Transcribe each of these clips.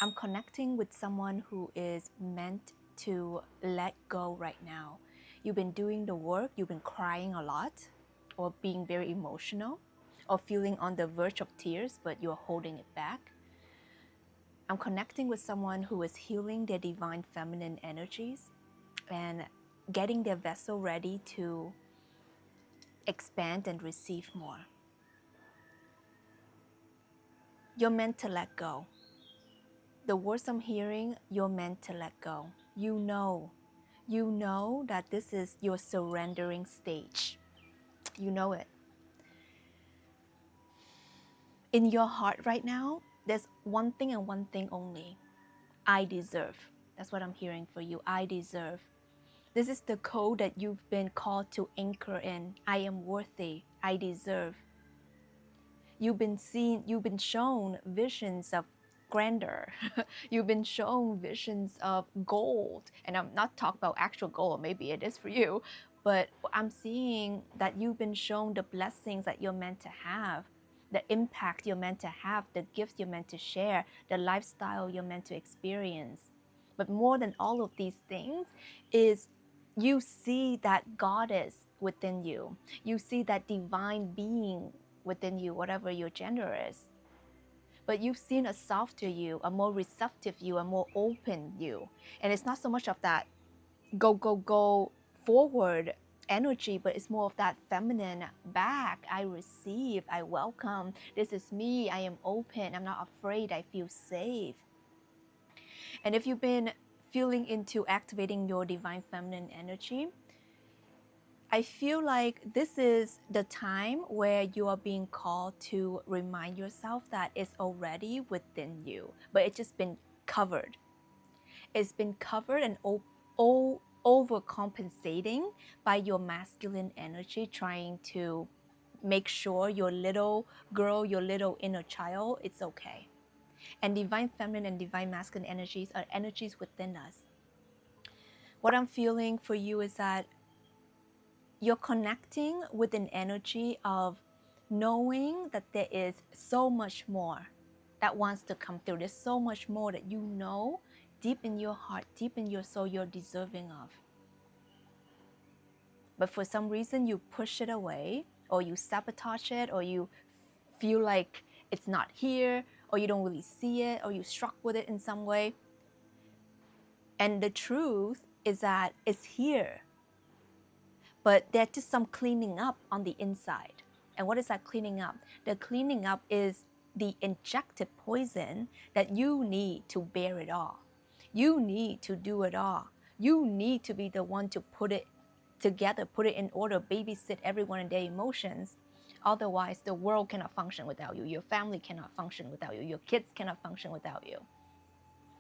I'm connecting with someone who is meant to let go right now. You've been doing the work, you've been crying a lot, or being very emotional, or feeling on the verge of tears, but you're holding it back. I'm connecting with someone who is healing their divine feminine energies and getting their vessel ready to expand and receive more. You're meant to let go. The words I'm hearing, you're meant to let go. You know that this is your surrendering stage. You know it. In your heart right now, there's one thing and one thing only. I deserve. That's what I'm hearing for you. I deserve. This is the code that you've been called to anchor in. I am worthy. I deserve. You've been shown visions of grandeur. You've been shown visions of gold. And I'm not talking about actual gold, maybe it is for you, but I'm seeing that you've been shown the blessings that you're meant to have, the impact you're meant to have, the gifts you're meant to share, the lifestyle you're meant to experience. But more than all of these things is you see that goddess within you. You see that divine being within you, whatever your gender is. But you've seen a softer you, a more receptive you, a more open you. And it's not so much of that go forward energy, but it's more of that feminine back. I receive, I welcome. This is me. I am open. I'm not afraid. I feel safe. And if you've been feeling into activating your divine feminine energy, I feel like this is the time where you are being called to remind yourself that it's already within you, but it's just been covered. It's been covered and overcompensating by your masculine energy, trying to make sure your little girl, your little inner child, it's okay. And divine feminine and divine masculine energies are energies within us. What I'm feeling for you is that you're connecting with an energy of knowing that there is so much more that wants to come through. There's so much more that you know deep in your heart, deep in your soul, you're deserving of. But for some reason, you push it away, or you sabotage it, or you feel like it's not here, or you don't really see it, or you struck with it in some way. And the truth is that it's here. But there's just some cleaning up on the inside. And what is that cleaning up? The cleaning up is the injected poison that you need to bear it all. You need to do it all. You need to be the one to put it together, put it in order, babysit everyone and their emotions. Otherwise, the world cannot function without you. Your family cannot function without you. Your kids cannot function without you.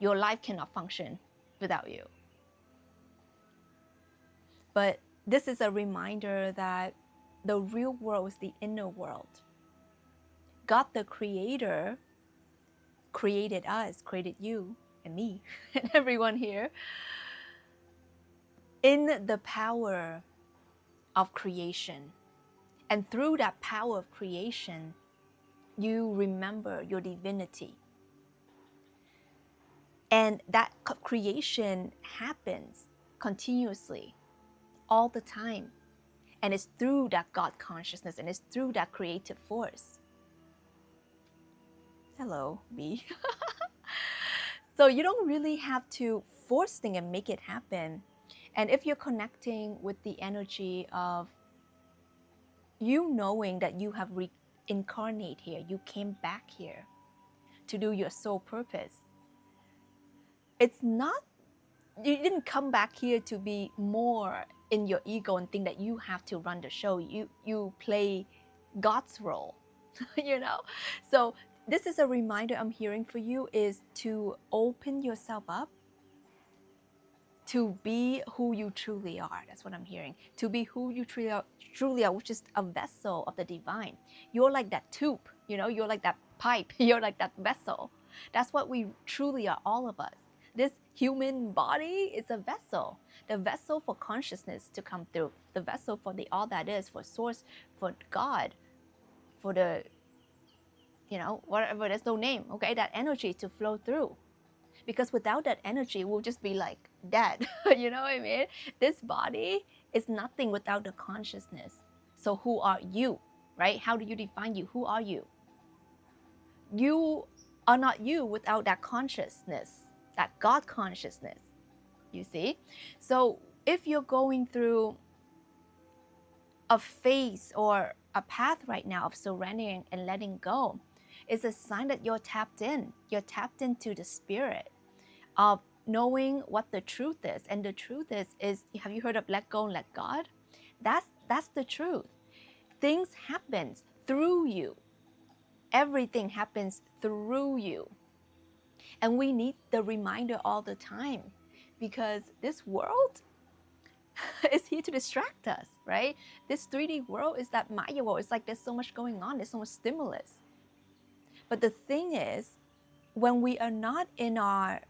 Your life cannot function without you. But this is a reminder that the real world is the inner world. God the Creator created us, created you and me and everyone here in the power of creation. And through that power of creation, you remember your divinity. And that creation happens continuously, all the time. And it's through that God consciousness, and it's through that creative force. Hello, me. So you don't really have to force things and make it happen. And if you're connecting with the energy of you knowing that you have reincarnated here, you came back here to do your soul purpose. It's not, you didn't come back here to be more in your ego and think that you have to run the show. You play God's role, you know? So this is a reminder I'm hearing for you, is to open yourself up to be who you truly are. That's what I'm hearing. To be who you truly are, which is a vessel of the divine. You're like that tube, you know, you're like that pipe, you're like that vessel. That's what we truly are, all of us. This human body is a vessel, the vessel for consciousness to come through, the vessel for the all that is, for source, for God, for the, you know, whatever, there's no name, okay, that energy to flow through. Because without that energy, we'll just be like dead. You know what I mean? This body is nothing without the consciousness. So who are you, right? How do you define you? Who are you? You are not you without that consciousness, that God consciousness, you see? So if you're going through a phase or a path right now of surrendering and letting go, it's a sign that you're tapped in. You're tapped into the spirit of knowing what the truth is. And the truth is, have you heard of let go and let God? That's the truth. Things happen through you. Everything happens through you. And we need the reminder all the time, because this world is here to distract us, right? This 3D world is that Maya world. It's like there's so much going on. There's so much stimulus. But the thing is, when we are not in our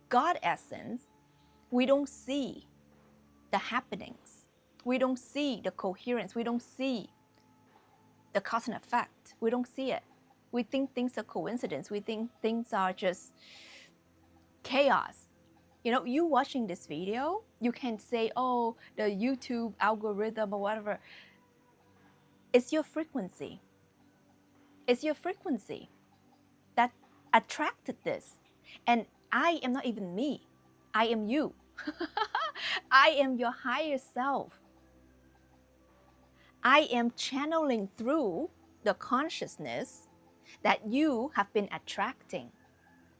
God essence, we don't see the happenings. We don't see the coherence. We don't see the cause and effect. We don't see it. We think things are coincidence. We think things are just chaos. You know, you watching this video, you can say, oh, the YouTube algorithm or whatever. It's your frequency. It's your frequency that attracted this. And I am not even me. I am you. I am your higher self. I am channeling through the consciousness that you have been attracting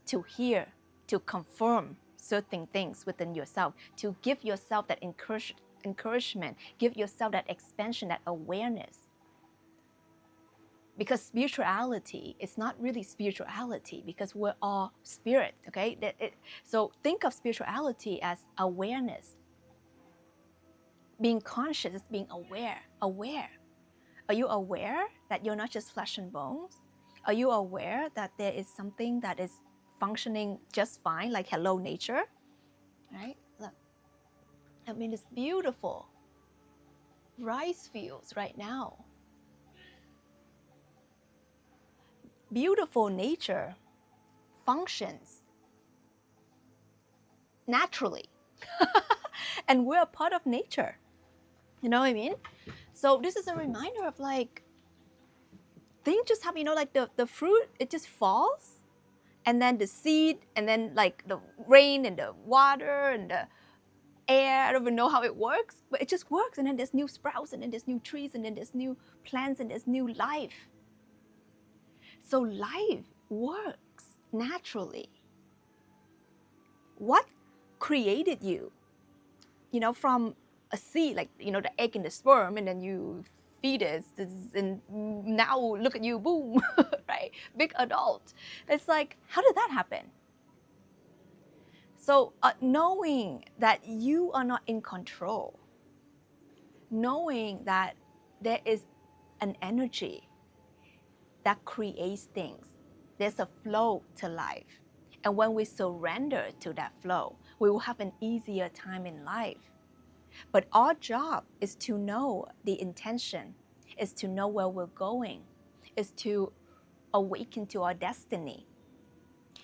to hear, to confirm certain things within yourself, to give yourself that encouragement, give yourself that expansion, that awareness. Because spirituality is not really spirituality, because we're all spirit, okay? So think of spirituality as awareness. Being conscious is being aware. Are you aware that you're not just flesh and bones? Are you aware that there is something that is functioning just fine, like hello nature, right? Look, I mean, it's beautiful rice fields right now. Beautiful nature functions naturally. And we're a part of nature. You know what I mean? So this is a reminder of like, things just happen, you know, like the fruit, it just falls. And then the seed, and then like the rain and the water and the air, I don't even know how it works, but it just works. And then there's new sprouts, and then there's new trees, and then there's new plants, and there's new life. So life works naturally. What created you? You know, from a seed, like, you know, the egg and the sperm, and then you fetus, and now look at you, boom, right? Big adult. It's like, how did that happen? So knowing that you are not in control, knowing that there is an energy that creates things, there's a flow to life. And when we surrender to that flow, we will have an easier time in life. But our job is to know the intention, is to know where we're going, is to awaken to our destiny.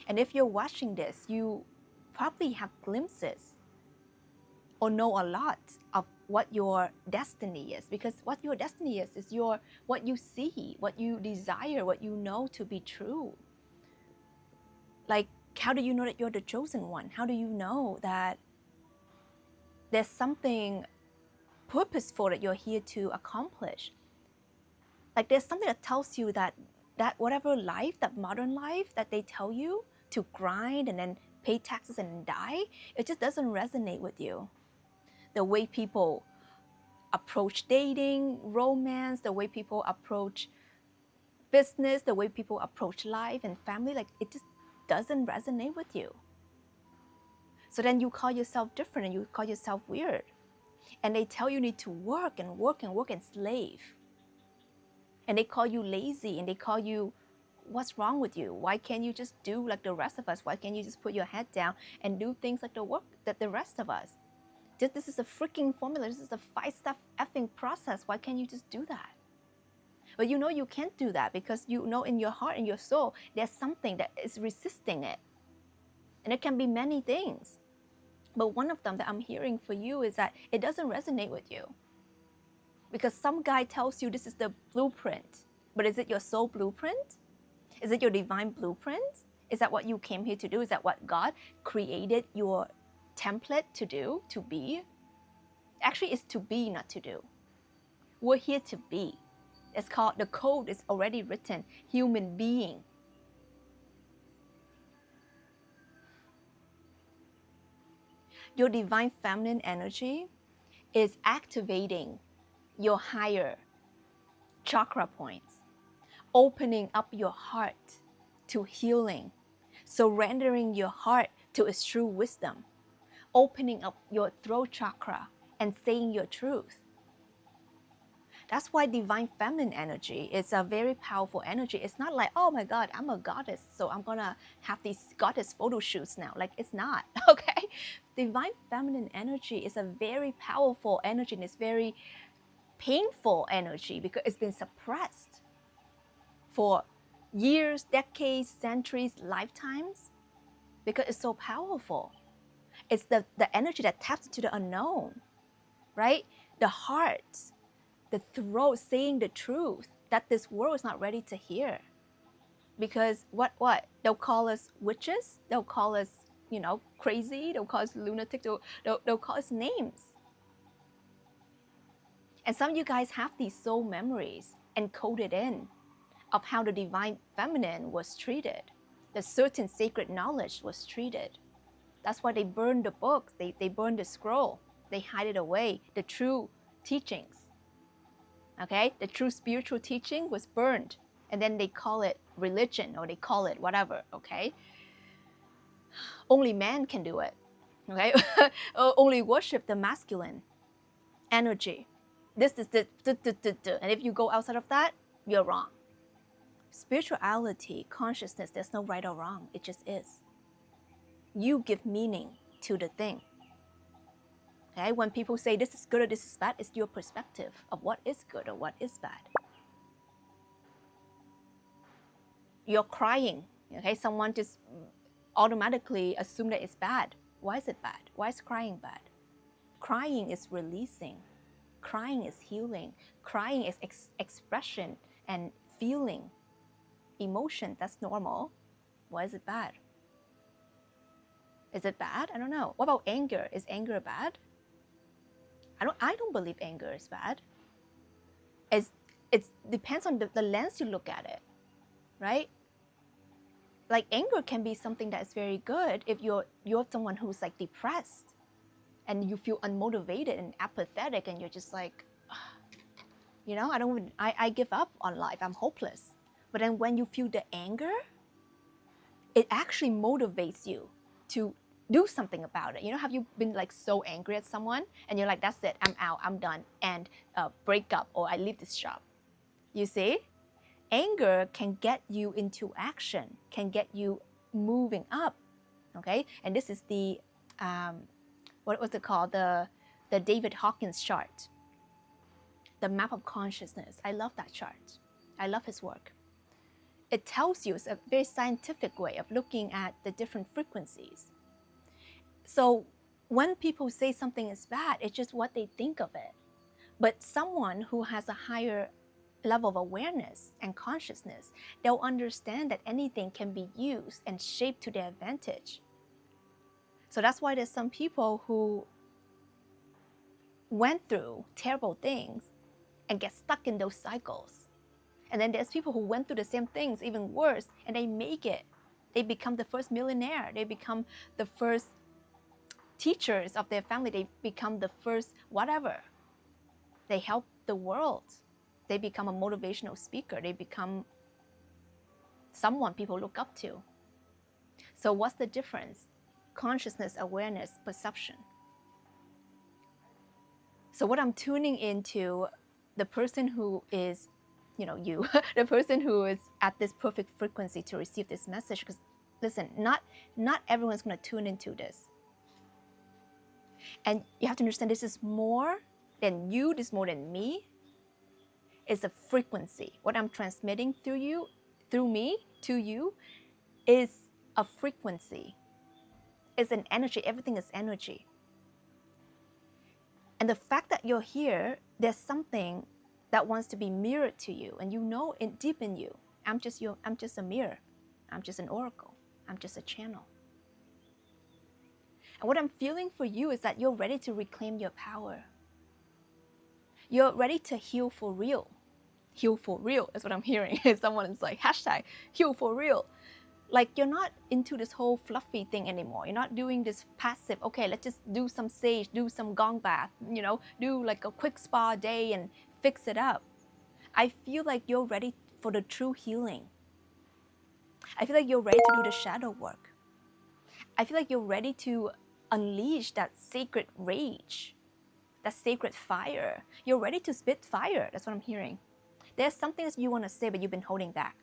And if you're watching this, you probably have glimpses or know a lot of what your destiny is, because what your destiny is what you see, what you desire, what you know to be true. Like, how do you know that you're the chosen one? How do you know that there's something purposeful that you're here to accomplish? Like, there's something that tells you that whatever life, that modern life that they tell you to grind and then pay taxes and die, it just doesn't resonate with you. The way people approach dating, romance, the way people approach business, the way people approach life and family, like, it just doesn't resonate with you. So then you call yourself different, and you call yourself weird. And they tell you need to work and work and work and slave. And they call you lazy, and they call you, what's wrong with you? Why can't you just do like the rest of us? Why can't you just put your head down and do things like the work that the rest of us? This is a freaking formula. This is a 5-step effing process. Why can't you just do that? But you know you can't do that, because you know in your heart and your soul, there's something that is resisting it. And it can be many things. But one of them that I'm hearing for you is that it doesn't resonate with you. Because some guy tells you this is the blueprint. But is it your soul blueprint? Is it your divine blueprint? Is that what you came here to do? Is that what God created your template to do, to be? Actually, it's to be, not to do. We're here to be. It's called, the code is already written, human being. Your divine feminine energy is activating your higher chakra points, opening up your heart to healing, surrendering your heart to its true wisdom, opening up your throat chakra and saying your truth. That's why divine feminine energy is a very powerful energy. It's not like, oh my God, I'm a goddess, so I'm gonna have these goddess photo shoots now. Like, it's not, okay? Divine feminine energy is a very powerful energy, and it's very painful energy because it's been suppressed for years, decades, centuries, lifetimes, because it's so powerful. It's the energy that taps into the unknown, right? The heart, the throat saying the truth that this world is not ready to hear. Because what? They'll call us witches, they'll call us, crazy, they'll call us lunatic, they'll call us names. And some of you guys have these soul memories encoded in of how the divine feminine was treated, the certain sacred knowledge was treated. That's why they burned the books, they burned the scroll, they hide it away, the true teachings. Okay, the true spiritual teaching was burned, and then they call it religion, or they call it whatever. Okay, only man can do it. Okay, only worship the masculine energy. This is the, and if you go outside of that, you're wrong. Spirituality, consciousness, there's no right or wrong. It just is. You give meaning to the thing. Okay, when people say this is good or this is bad, it's your perspective of what is good or what is bad. You're crying, okay? Someone just automatically assume that it's bad. Why is it bad? Why is crying bad? Crying is releasing. Crying is healing. Crying is expression and feeling. Emotion, that's normal. Why is it bad? Is it bad? I don't know. What about anger? Is anger bad? I don't believe anger is bad. It depends on the lens you look at it, right? Like, anger can be something that is very good if you're someone who's like depressed and you feel unmotivated and apathetic, and you're just like, I give up on life, I'm hopeless. But then when you feel the anger, it actually motivates you to do something about it. Have you been like so angry at someone and you're like, that's it, I'm out, I'm done, and break up, or I leave this job? You see, anger can get you into action, can get you moving up. Okay, and this is the what was it called, the David Hawkins chart, the map of consciousness. I love that chart. I love his work. It tells you, it's a very scientific way of looking at the different frequencies. So when people say something is bad, it's just what they think of it. But someone who has a higher level of awareness and consciousness, they'll understand that anything can be used and shaped to their advantage. So that's why there's some people who went through terrible things and get stuck in those cycles. And then there's people who went through the same things, even worse, and they make it. They become the first millionaire. They become the first teachers of their family. They become the first whatever. They help the world. They become a motivational speaker. They become someone people look up to. So what's the difference? Consciousness, awareness, perception. So what I'm tuning into, the person who is, the person who is at this perfect frequency to receive this message, because listen, not everyone's going to tune into this. And you have to understand, this is more than you, this is more than me. It's a frequency. What I'm transmitting through me, to you, is a frequency. is an energy. Everything is energy. And the fact that you're here, there's something that wants to be mirrored to you, and you know it deep in you. I'm just a mirror. I'm just an oracle. I'm just a channel. And what I'm feeling for you is that you're ready to reclaim your power. You're ready to heal for real. Heal for real is what I'm hearing. Someone is like, hashtag heal for real. Like, you're not into this whole fluffy thing anymore. You're not doing this passive, okay, let's just do some sage, do some gong bath, do like a quick spa day and fix it up. I feel like you're ready for the true healing. I feel like you're ready to do the shadow work. I feel like you're ready to unleash that sacred rage, that sacred fire. You're ready to spit fire. That's what I'm hearing. There's something that you want to say, but you've been holding back.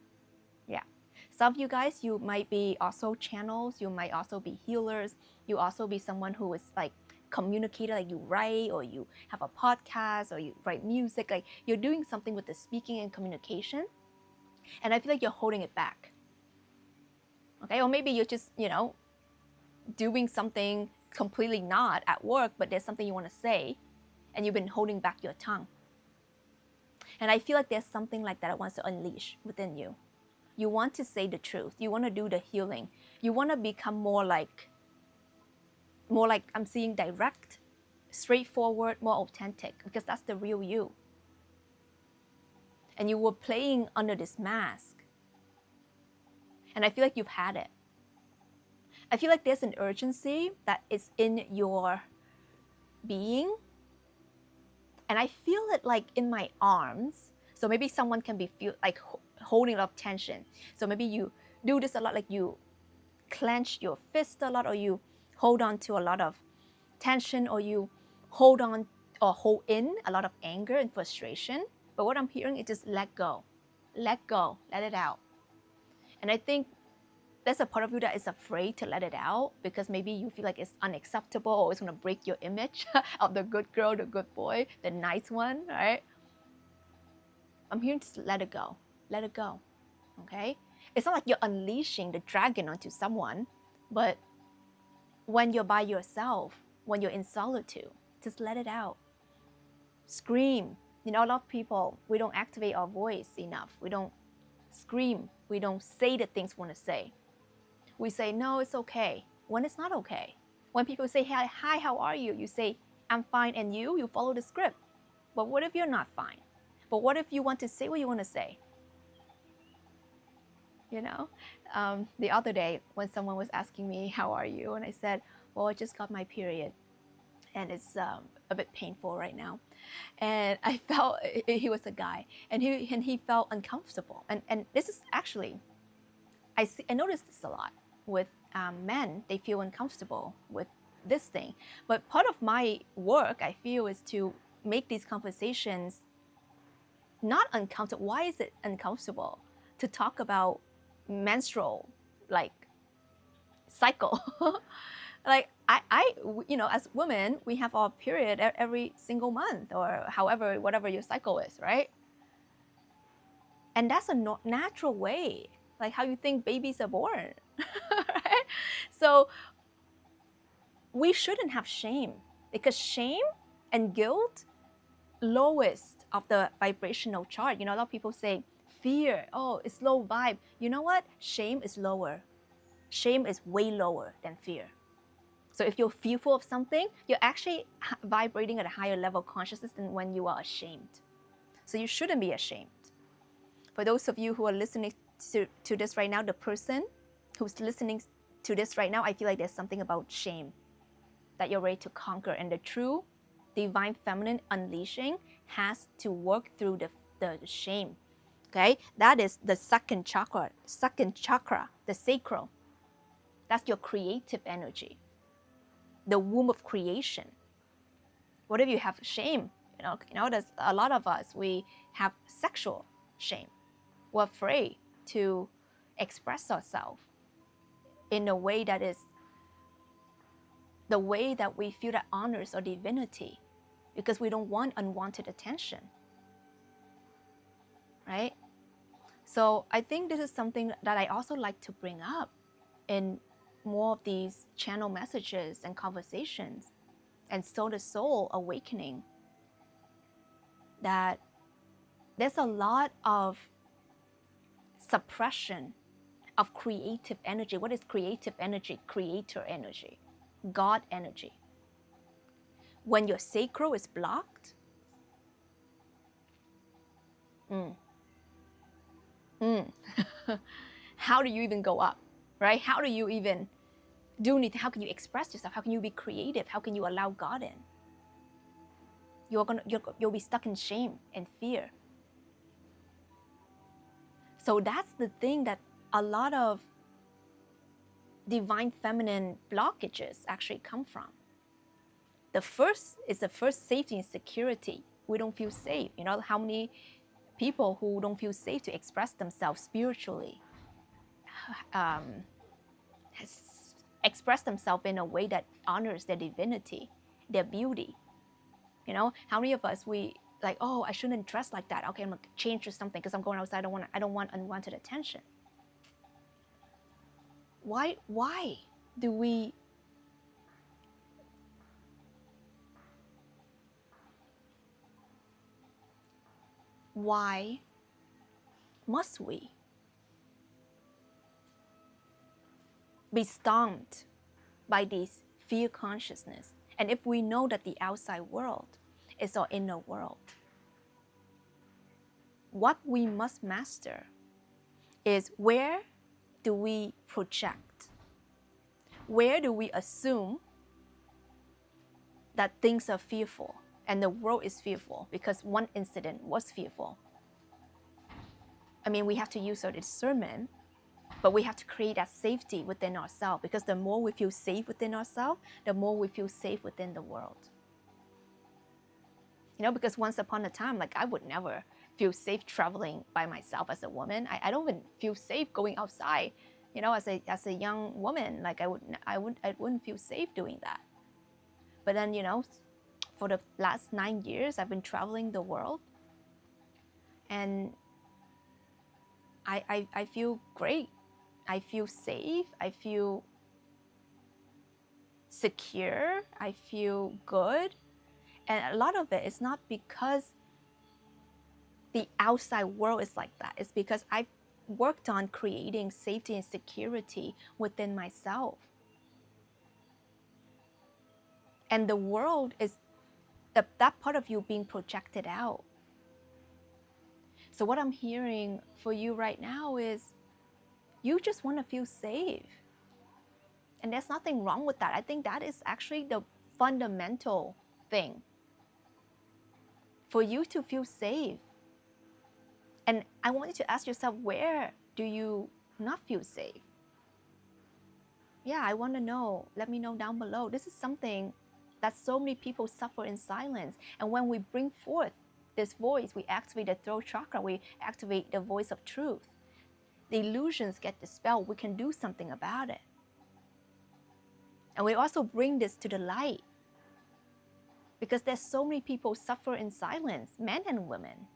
Yeah. Some of you guys, you might be also channels. You might also be healers. You also be someone who is like communicator, like you write, or you have a podcast, or you write music. Like, you're doing something with the speaking and communication. And I feel like you're holding it back. Okay. Or maybe you're just, doing something completely not at work, but there's something you want to say, and you've been holding back your tongue. And I feel like there's something like that wants to unleash within you. You want to say the truth. You want to do the healing. You want to become more like I'm seeing direct, straightforward, more authentic, because that's the real you. And you were playing under this mask. And I feel like you've had it. I feel like there's an urgency that is in your being. And I feel it like in my arms. So maybe someone can be feel like holding a lot of tension. So maybe you do this a lot, like you clench your fist a lot, or you hold on to a lot of tension, or you hold on or hold in a lot of anger and frustration. But what I'm hearing is just let go, let it out. And I think there's a part of you that is afraid to let it out because maybe you feel like it's unacceptable, or it's going to break your image of the good girl, the good boy, the nice one, right? I'm hearing just let it go. Let it go, okay? It's not like you're unleashing the dragon onto someone, but when you're by yourself, when you're in solitude, just let it out. Scream. A lot of people, we don't activate our voice enough. We don't scream. We don't say the things we want to say. We say, no, it's okay, when it's not okay. When people say, hi, how are you? You say, I'm fine, and you follow the script. But what if you're not fine? But what if you want to say what you want to say? The other day when someone was asking me, how are you? And I said, well, I just got my period, and it's a bit painful right now. And I felt, he was a guy, and he felt uncomfortable. And this is actually, I noticed this a lot with men. They feel uncomfortable with this thing. But part of my work, I feel, is to make these conversations not uncomfortable. Why is it uncomfortable to talk about menstrual, like, cycle? Like, I as women, we have our period every single month, or however, whatever your cycle is, right? And that's a natural way, like how you think babies are born, right? So we shouldn't have shame, because shame and guilt, lowest of the vibrational chart. A lot of people say fear, oh, it's low vibe. You know what? Shame is lower. Shame is way lower than fear. So if you're fearful of something, you're actually vibrating at a higher level of consciousness than when you are ashamed. So you shouldn't be ashamed. For those of you who are listening to this right now, the person who's listening to this right now, I feel like there's something about shame that you're ready to conquer. And the true divine feminine unleashing has to work through the shame. Okay? That is the second chakra, the sacral. That's your creative energy, the womb of creation. What if you have shame? There's a lot of us, we have sexual shame. We're afraid to express ourselves in a way that is the way that we feel that honors our divinity, because we don't want unwanted attention, right? So I think this is something that I also like to bring up in more of these channel messages and conversations and soul to soul awakening, that there's a lot of suppression of creative energy. What is creative energy? Creator energy, God energy. When your sacral is blocked, how do you even go up, right? How do you even do anything? How can you express yourself? How can you be creative? How can you allow God in? You'll be stuck in shame and fear. So that's the thing that a lot of divine feminine blockages actually come from. The first is safety and security. We don't feel safe. You know, how many people who don't feel safe to express themselves spiritually, express themselves in a way that honors their divinity, their beauty. You know, how many of us, we like, oh, I shouldn't dress like that. Okay, I'm gonna change to something because I'm going outside. I don't want unwanted attention. Why do we why must we be stomped by this fear consciousness? And if we know that the outside world is our inner world, what we must master is, where do we project? Where do we assume that things are fearful and the world is fearful because one incident was fearful? I mean, we have to use our discernment, but we have to create that safety within ourselves, because the more we feel safe within ourselves, the more we feel safe within the world. You know, because once upon a time, like, I would never feel safe traveling by myself as a woman. I don't even feel safe going outside, you know, as a young woman. Like, I wouldn't feel safe doing that. But then, you know, for the last 9 years, I've been traveling the world, and I feel great. I feel safe. I feel secure. I feel good. And a lot of it is not because the outside world is like that. It's because I've worked on creating safety and security within myself. And the world is that part of you being projected out. So what I'm hearing for you right now is, you just want to feel safe. And there's nothing wrong with that. I think that is actually the fundamental thing. For you to feel safe. And I want you to ask yourself, where do you not feel safe? Yeah, I want to know. Let me know down below. This is something that so many people suffer in silence. And when we bring forth this voice, we activate the throat chakra, we activate the voice of truth. The illusions get dispelled. We can do something about it. And we also bring this to the light, because there's so many people suffer in silence, men and women.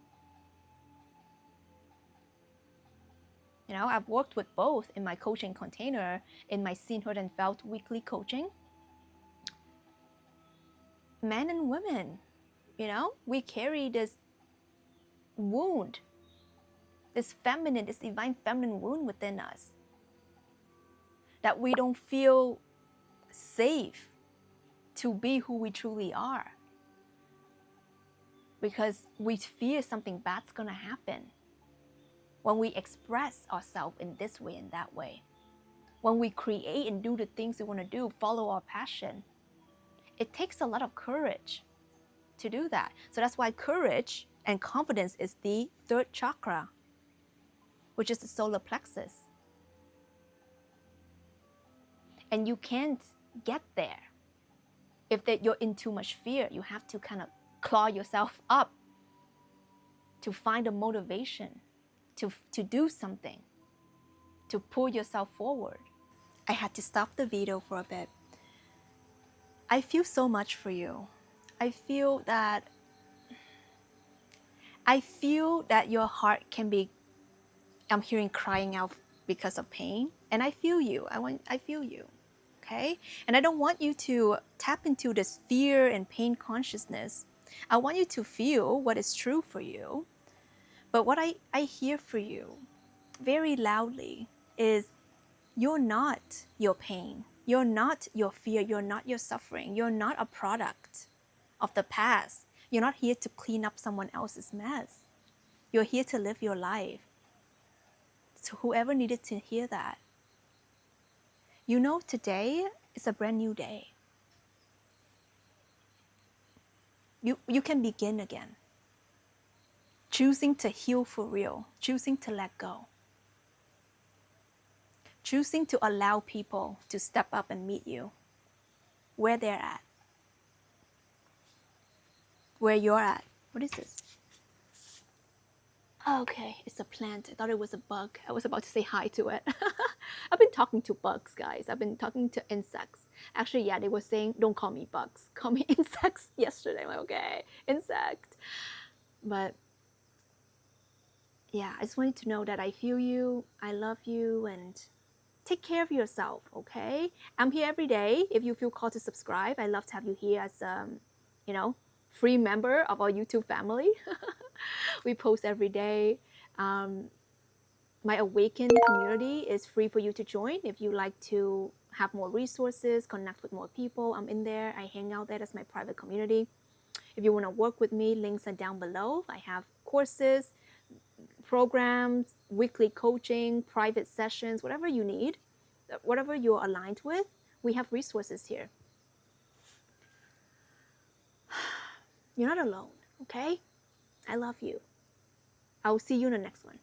You know, I've worked with both in my coaching container, in my Seen, Heard, and Felt weekly coaching. Men and women, you know, we carry this wound, this feminine, this divine feminine wound within us, that we don't feel safe to be who we truly are, because we fear something bad's gonna happen when we express ourselves in this way and that way. When we create and do the things we want to do, follow our passion, it takes a lot of courage to do that. So that's why courage and confidence is the third chakra, which is the solar plexus. And you can't get there if you're in too much fear. You have to kind of claw yourself up to find a motivation to do something, to pull yourself forward. I had to stop the video for a bit. I feel so much for you. I feel that your heart can be, I'm hearing crying out because of pain, and I feel you. I feel you. okay? And I don't want you to tap into this fear and pain consciousness. I want you to feel what is true for you. But what I hear for you very loudly is you're not your pain. You're not your fear. You're not your suffering. You're not a product of the past. You're not here to clean up someone else's mess. You're here to live your life. So whoever needed to hear that, you know, today is a brand new day. You can begin again. Choosing to heal for real, choosing to let go, choosing to allow people to step up and meet you where they're at, where you're at. What is this? Okay, it's a plant. I thought it was a bug. I was about to say hi to it. I've been talking to bugs, guys. I've been talking to insects. Actually, yeah, they were saying, don't call me bugs, call me insects yesterday. I'm like, okay, insect. But yeah, I just wanted to know that I feel you, I love you, and take care of yourself, okay? I'm here every day. If you feel called to subscribe, I'd love to have you here as you know, free member of our YouTube family. We post every day. My Awaken community is free for you to join if you like to have more resources, connect with more people. I'm in there. I hang out there. That's my private community. If you want to work with me, links are down below. I have courses, programs, weekly coaching, private sessions, whatever you need, whatever you're aligned with, we have resources here. You're not alone, okay? I love you. I will see you in the next one.